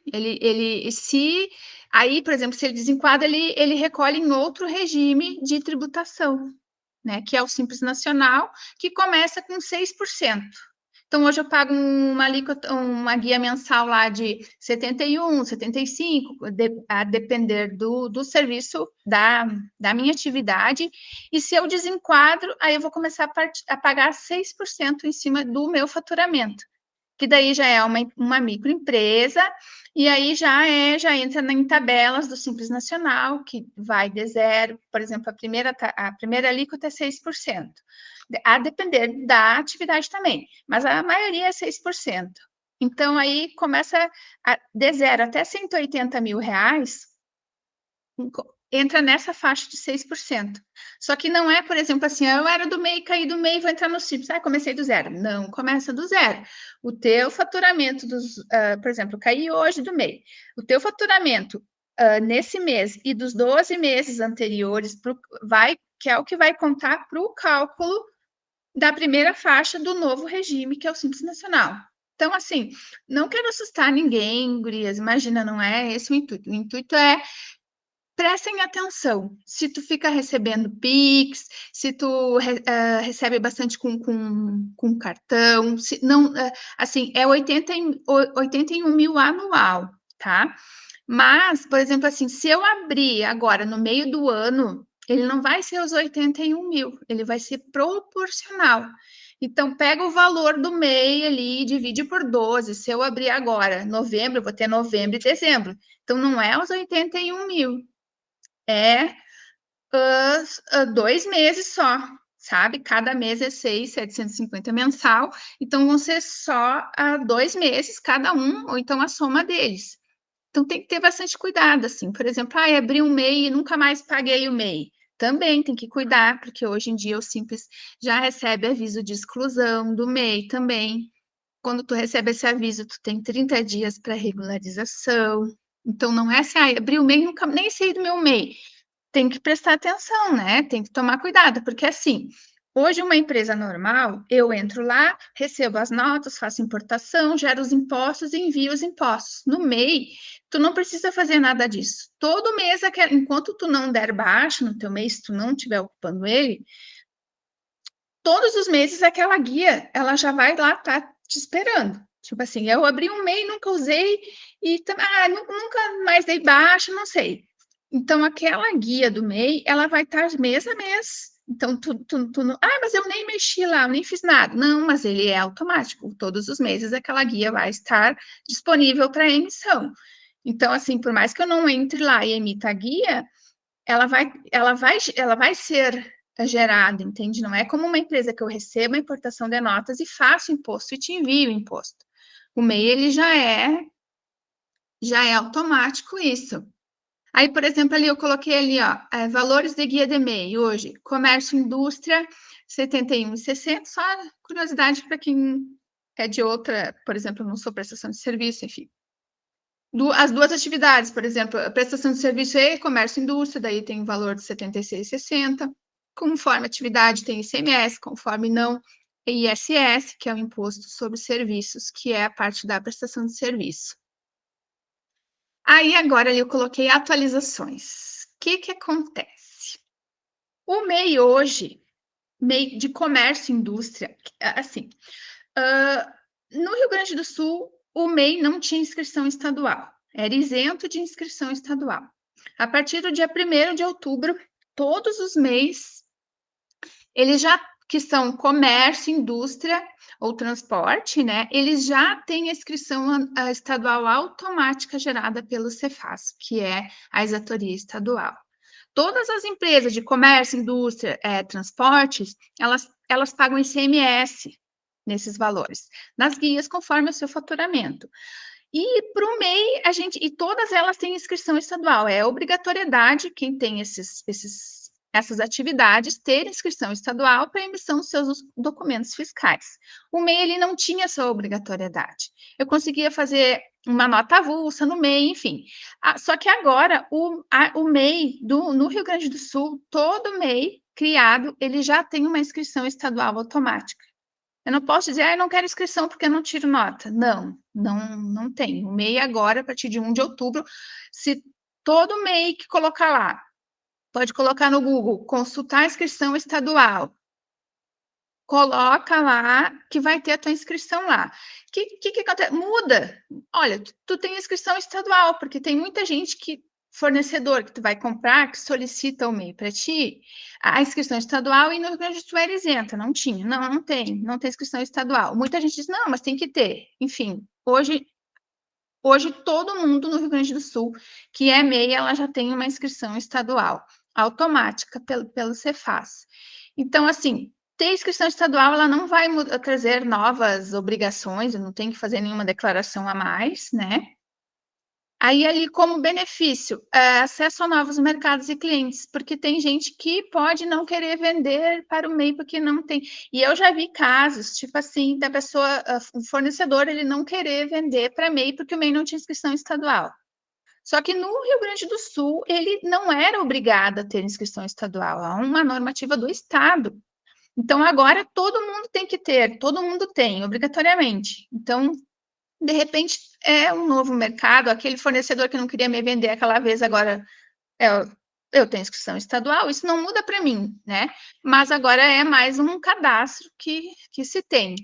Aí, por exemplo, se ele desenquadra, ele recolhe em outro regime de tributação, né? Que é o Simples Nacional, que começa com 6%. Então, hoje eu pago uma guia mensal lá de 71, 75, a depender do serviço da minha atividade. E se eu desenquadro, aí eu vou começar a pagar 6% em cima do meu faturamento, que daí já é uma microempresa, e aí já entra em tabelas do Simples Nacional, que vai de zero, por exemplo, a primeira alíquota é 6%, a depender da atividade também, mas a maioria é 6%. Então, aí começa de zero até 180 mil reais, entra nessa faixa de 6%. Só que não é, por exemplo, assim, eu era do MEI, caí do MEI, vou entrar no Simples. Comecei do zero. Não, começa do zero. O teu faturamento por exemplo, caí hoje do MEI. O teu faturamento nesse mês e dos 12 meses anteriores que é o que vai contar para o cálculo da primeira faixa do novo regime, que é o Simples Nacional. Então, assim, não quero assustar ninguém, gurias, imagina, não é esse o intuito. O intuito é: prestem atenção, se tu fica recebendo Pix, se tu recebe bastante com cartão, se não, assim, é 81 mil anual, tá? Mas, por exemplo, assim, se eu abrir agora no meio do ano, ele não vai ser os 81 mil, ele vai ser proporcional. Então, pega o valor do MEI ali e divide por 12. Se eu abrir agora, novembro, eu vou ter novembro e dezembro. Então, não é os 81 mil, é 2 meses só, sabe? Cada mês é 6.750 mensal, então vão ser só 2 meses cada um, ou então a soma deles. Então tem que ter bastante cuidado, assim. Por exemplo, abri um MEI e nunca mais paguei o MEI. Também tem que cuidar, porque hoje em dia o Simples já recebe aviso de exclusão do MEI também. Quando tu recebe esse aviso, tu tem 30 dias para regularização. Então não é assim, abri o MEI, nunca nem sei do meu MEI. Tem que prestar atenção, né? Tem que tomar cuidado, porque assim, Hoje, uma empresa normal, eu entro lá, recebo as notas, faço importação, gero os impostos e envio os impostos. No MEI, tu não precisa fazer nada disso. Todo mês, enquanto tu não der baixa no teu MEI, se tu não estiver ocupando ele, todos os meses aquela guia, ela já vai lá, tá te esperando. Tipo assim, eu abri um MEI, nunca usei e nunca mais dei baixa, não sei. Então, aquela guia do MEI, ela vai estar mês a mês. Então, tu não... Ah, mas eu nem mexi lá, eu nem fiz nada. Não, mas ele é automático. Todos os meses aquela guia vai estar disponível para emissão. Então, assim, por mais que eu não entre lá e emita a guia, ela vai ser gerada, entende? Não é como uma empresa que eu recebo a importação de notas e faço imposto e te envio o imposto. O MEI, ele já é automático isso. Aí, por exemplo, ali eu coloquei ali, ó, valores de guia de MEI hoje, comércio e indústria, 71,60, só curiosidade para quem é de outra, por exemplo, eu não sou prestação de serviço, enfim. As duas atividades, por exemplo, a prestação de serviço e comércio e indústria, daí tem o valor de 76,60. Conforme atividade tem ICMS, conforme não, ISS, que é o Imposto sobre Serviços, que é a parte da prestação de serviço. Aí agora eu coloquei atualizações. O que acontece? O MEI hoje, MEI de comércio e indústria, assim, no Rio Grande do Sul, o MEI não tinha inscrição estadual, era isento de inscrição estadual. A partir do dia 1º de outubro, todos os MEIs, eles já que são comércio, indústria ou transporte, né? Eles já têm a inscrição estadual automática gerada pelo Cefaz, que é a exatoria estadual. Todas as empresas de comércio, indústria, transportes, elas pagam ICMS nesses valores, nas guias conforme o seu faturamento. E para o MEI, e todas elas têm inscrição estadual, é obrigatoriedade quem tem essas atividades ter inscrição estadual para emissão dos seus documentos fiscais. O MEI, ele não tinha essa obrigatoriedade. Eu conseguia fazer uma nota avulsa no MEI, enfim. Só que agora, o MEI no Rio Grande do Sul, todo MEI criado, ele já tem uma inscrição estadual automática. Eu não posso dizer, eu não quero inscrição porque eu não tiro nota. Não tem. O MEI agora, a partir de 1 de outubro, se todo MEI que colocar lá, pode colocar no Google, consultar a inscrição estadual, coloca lá que vai ter a tua inscrição lá. O que acontece? Muda. Olha, tu tem inscrição estadual, porque tem muita gente fornecedor que tu vai comprar, que solicita o MEI para ti, a inscrição estadual, e no Rio Grande do Sul era isenta, não tinha. Não tem inscrição estadual. Muita gente diz, não, mas tem que ter. Enfim, hoje todo mundo no Rio Grande do Sul que é MEI, ela já tem uma inscrição estadual automática pelo Cefaz. Então, assim, ter inscrição estadual, ela não vai trazer novas obrigações, eu não tenho que fazer nenhuma declaração a mais, né? Aí, ali, como benefício, acesso a novos mercados e clientes, porque tem gente que pode não querer vender para o MEI porque não tem. E eu já vi casos, tipo assim, da pessoa, o fornecedor, ele não querer vender para MEI porque o MEI não tinha inscrição estadual. Só que no Rio Grande do Sul, ele não era obrigado a ter inscrição estadual, há uma normativa do Estado. Então, agora todo mundo tem que ter, todo mundo tem, obrigatoriamente. Então, de repente, é um novo mercado, aquele fornecedor que não queria me vender aquela vez, agora eu tenho inscrição estadual, isso não muda para mim, né? Mas agora é mais um cadastro que se tem.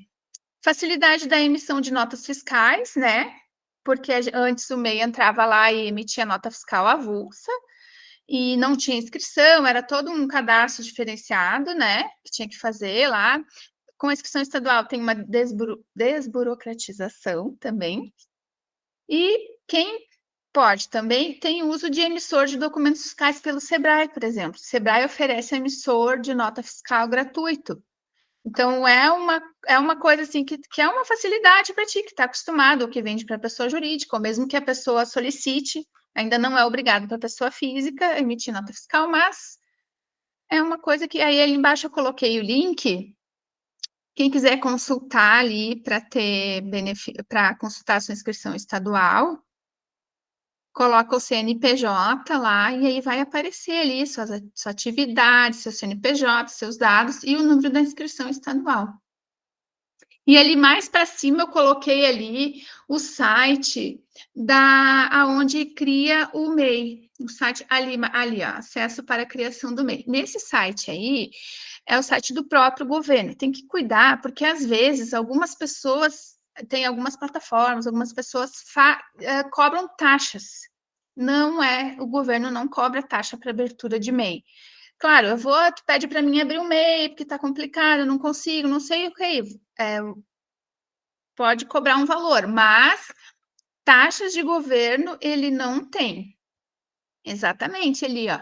Facilidade da emissão de notas fiscais, né? Porque antes o MEI entrava lá e emitia nota fiscal avulsa, e não tinha inscrição, era todo um cadastro diferenciado, né? Que tinha que fazer lá. Com a inscrição estadual tem uma desburocratização também. E quem pode também tem uso de emissor de documentos fiscais pelo Sebrae, por exemplo. O Sebrae oferece emissor de nota fiscal gratuito. Então, é uma coisa assim que é uma facilidade para ti, que está acostumado, ou que vende para a pessoa jurídica, ou mesmo que a pessoa solicite, ainda não é obrigado para a pessoa física emitir nota fiscal, mas é uma coisa que aí embaixo eu coloquei o link. Quem quiser consultar ali para ter benefício, para consultar a sua inscrição estadual, coloca o CNPJ lá e aí vai aparecer ali sua atividade, seu CNPJ, seus dados e o número da inscrição estadual. E ali mais para cima eu coloquei ali o site aonde cria o MEI, o site ali, ó, acesso para a criação do MEI. Nesse site aí é o site do próprio governo. Tem que cuidar, porque às vezes algumas pessoas tem algumas plataformas, algumas pessoas cobram taxas. Não é, o governo não cobra taxa para abertura de MEI. Claro, tu pede para mim abrir um MEI, porque está complicado, eu não consigo, não sei, ok. Pode cobrar um valor, mas taxas de governo ele não tem. Exatamente, ali, ó.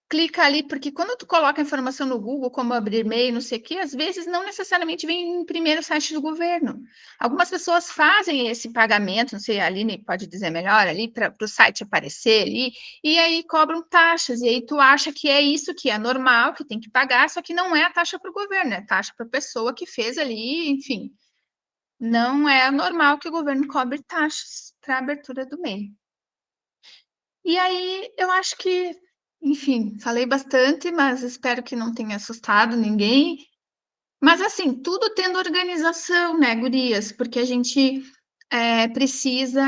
Clica ali, porque quando tu coloca a informação no Google, como abrir e-mail, não sei o quê, às vezes não necessariamente vem em primeiro site do governo. Algumas pessoas fazem esse pagamento, não sei, a Aline pode dizer melhor, ali, para o site aparecer ali, e aí cobram taxas, e aí tu acha que é isso que é normal, que tem que pagar, só que não é a taxa para o governo, é a taxa para a pessoa que fez ali, enfim. Não é normal que o governo cobre taxas para a abertura do MEI. E aí, eu acho que, enfim, falei bastante, mas espero que não tenha assustado ninguém. Mas, assim, tudo tendo organização, né, gurias? Porque a gente precisa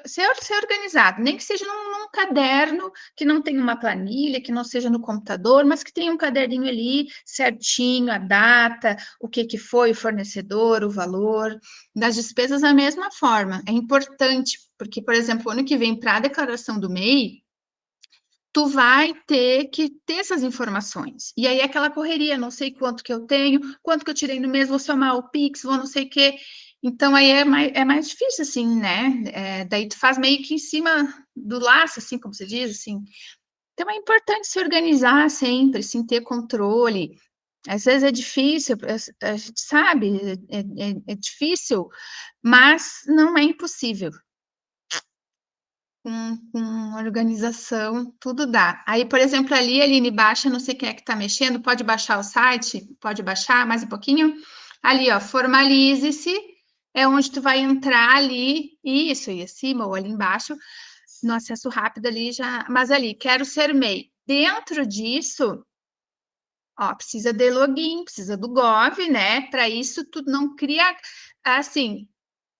ser organizado, nem que seja num caderno, que não tenha uma planilha, que não seja no computador, mas que tenha um caderninho ali certinho, a data, o que foi o fornecedor, o valor. Das despesas, da mesma forma. É importante, porque, por exemplo, ano que vem, para a declaração do MEI, tu vai ter que ter essas informações. E aí, aquela correria, não sei quanto que eu tenho, quanto que eu tirei no mês, vou somar o Pix, vou não sei o quê. Então, aí é mais difícil, assim, né? Daí tu faz meio que em cima do laço, assim, como se diz, assim. Então, é importante se organizar sempre, sim, ter controle. Às vezes é difícil, a gente sabe, é difícil, mas não é impossível. Com organização, tudo dá. Aí, por exemplo, ali, Aline, baixa, não sei quem é que está mexendo, pode baixar o site? Pode baixar mais um pouquinho? Ali, ó, formalize-se, é onde tu vai entrar ali, isso, aí acima ou ali embaixo, no acesso rápido ali já, mas ali, quero ser MEI. Dentro disso, ó, precisa de login, precisa do Gov, né? Para isso, tu não cria, assim,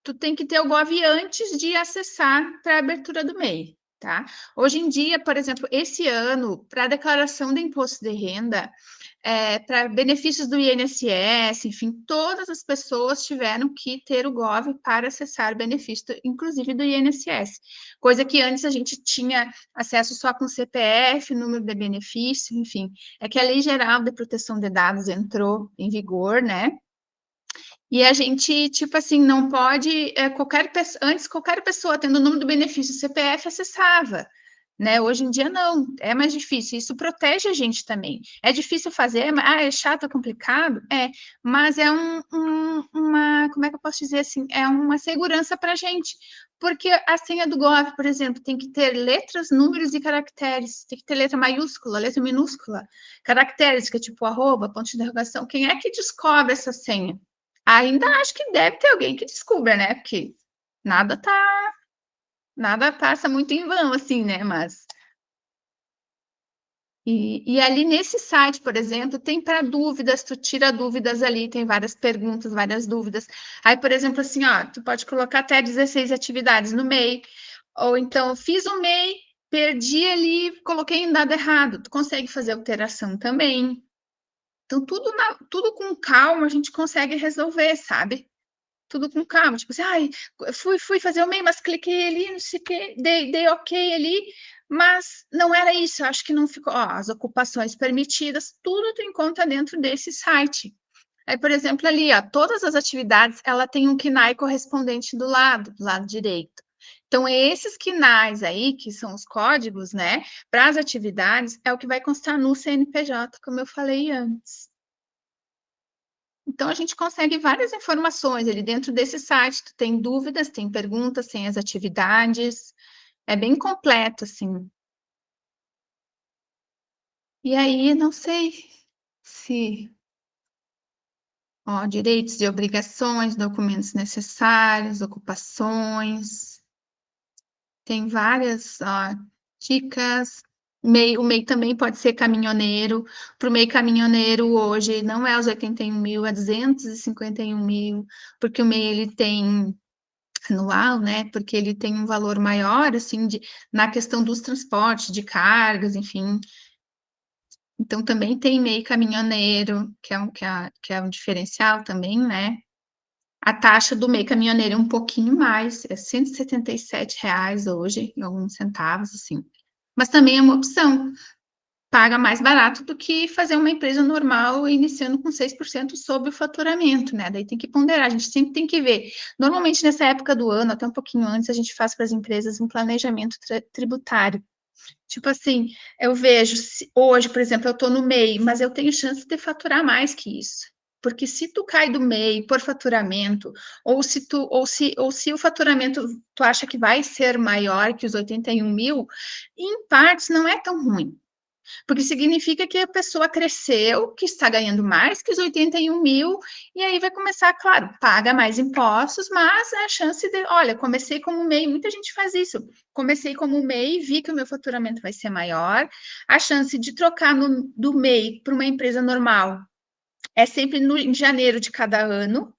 tu tem que ter o Gov antes de acessar para a abertura do MEI, tá? Hoje em dia, por exemplo, esse ano, para a declaração de imposto de renda, para benefícios do INSS, enfim, todas as pessoas tiveram que ter o Gov para acessar benefício, inclusive do INSS, coisa que antes a gente tinha acesso só com CPF, número de benefício, enfim, é que a Lei Geral de Proteção de Dados entrou em vigor, né? E a gente, tipo assim, não pode, antes qualquer pessoa tendo o número do benefício CPF acessava, né? Hoje em dia não, é mais difícil, isso protege a gente também. É difícil fazer, é chato, é complicado, mas é uma, como é que eu posso dizer assim, é uma segurança para a gente, porque a senha do Gov, por exemplo, tem que ter letras, números e caracteres, tem que ter letra maiúscula, letra minúscula, caracteres, que é tipo arroba, ponto de interrogação, quem é que descobre essa senha? Ainda acho que deve ter alguém que descubra, né? Porque nada tá, nada passa muito em vão, assim, né? Mas e ali nesse site, por exemplo, tem para dúvidas, tu tira dúvidas ali, tem várias perguntas, várias dúvidas. Aí, por exemplo, assim, ó, tu pode colocar até 16 atividades no MEI, ou então fiz um MEI, perdi ali, coloquei em dado errado. Tu consegue fazer alteração também. Então, tudo com calma a gente consegue resolver, sabe? Tudo com calma, tipo assim, ai, fui fazer o MEI, mas cliquei ali, não sei o quê, dei ok ali, mas não era isso, eu acho que não ficou, ó, as ocupações permitidas, tudo tu encontra dentro desse site. Aí, por exemplo, ali, ó, todas as atividades, ela tem um KNAI correspondente do lado direito. Então, esses KNAIs aí, que são os códigos, né, para as atividades, é o que vai constar no CNPJ, como eu falei antes. Então, a gente consegue várias informações ali dentro desse site. Tu tem dúvidas, tem perguntas, tem as atividades. É bem completo, assim. E aí, não sei se... Ó, direitos e obrigações, documentos necessários, ocupações. tem várias dicas. O MEI também pode ser caminhoneiro. Para o MEI caminhoneiro hoje não é os 81 mil, é 251 mil, porque o MEI ele tem anual, né? Porque ele tem um valor maior, assim, na questão dos transportes, de cargas, enfim. Então também tem MEI caminhoneiro, que é um diferencial também, né? A taxa do MEI caminhoneiro é um pouquinho mais, é R$ 177 hoje, em alguns centavos, assim. Mas também é uma opção, paga mais barato do que fazer uma empresa normal iniciando com 6% sobre o faturamento, né? Daí tem que ponderar, a gente sempre tem que ver. Normalmente nessa época do ano, até um pouquinho antes, a gente faz para as empresas um planejamento tributário. Tipo assim, eu vejo, hoje, por exemplo, eu estou no MEI, mas eu tenho chance de faturar mais que isso. Porque se tu cai do MEI por faturamento, ou se o faturamento tu acha que vai ser maior que os 81 mil, em partes não é tão ruim. Porque significa que a pessoa cresceu, que está ganhando mais que os 81 mil, e aí vai começar, claro, paga mais impostos, mas a chance de, olha, comecei como MEI, muita gente faz isso, comecei como MEI, vi que o meu faturamento vai ser maior, a chance de trocar do MEI para uma empresa normal é sempre em janeiro de cada ano,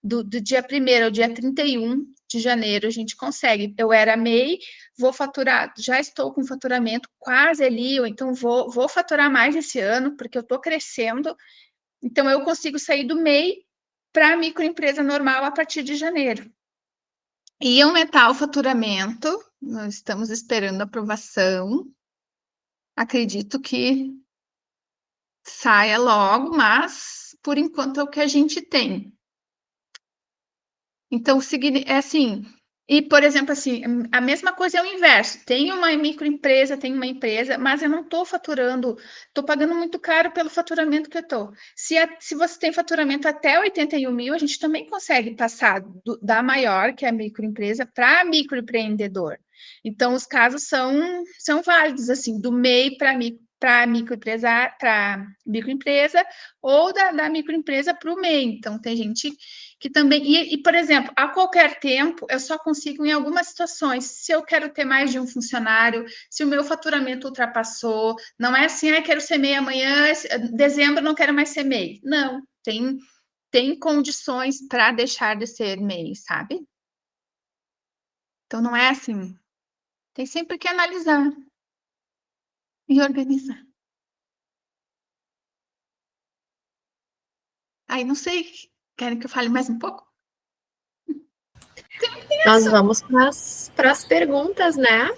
do dia 1º ao dia 31 de janeiro, a gente consegue. Eu era MEI, vou faturar, já estou com faturamento quase ali, ou então vou faturar mais esse ano, porque eu estou crescendo. Então, eu consigo sair do MEI para a microempresa normal a partir de janeiro. E aumentar o faturamento, nós estamos esperando aprovação. Acredito que saia logo, mas por enquanto é o que a gente tem. Então, é assim, e, por exemplo, assim, a mesma coisa é o inverso. Tem uma microempresa, tem uma empresa, mas eu não estou faturando, estou pagando muito caro pelo faturamento que eu estou. Se você tem faturamento até 81 mil, a gente também consegue passar da maior, que é a microempresa, para microempreendedor. Então, os casos são válidos, assim, do MEI para microempresa ou da microempresa para o MEI. Então, tem gente que também, por exemplo, a qualquer tempo, eu só consigo em algumas situações, se eu quero ter mais de um funcionário, se o meu faturamento ultrapassou, não é assim, quero ser MEI amanhã, dezembro não quero mais ser MEI. Não, tem condições para deixar de ser MEI, sabe? Então, não é assim. Tem sempre que analisar e organizar. Aí, não sei, querem que eu fale mais um pouco? Nós vamos para as perguntas, né?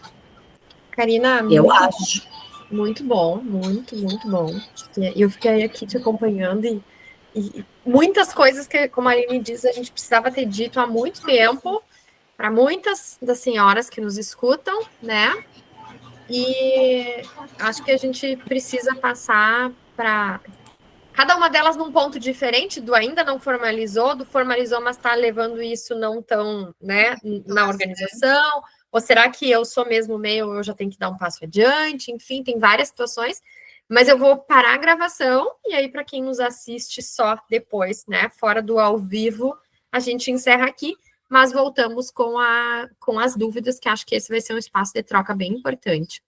Karina, eu acho. Muito bom, muito, muito bom. Eu fiquei aqui te acompanhando e muitas coisas que, como a Aline diz, a gente precisava ter dito há muito tempo para muitas das senhoras que nos escutam, né? E acho que a gente precisa passar para cada uma delas num ponto diferente, do ainda não formalizou, do formalizou, mas está levando isso não tão, né, na organização, ou será que eu sou mesmo meio, eu já tenho que dar um passo adiante, enfim, tem várias situações, mas eu vou parar a gravação, e aí para quem nos assiste só depois, né, fora do ao vivo, a gente encerra aqui, mas voltamos com as dúvidas, que acho que esse vai ser um espaço de troca bem importante.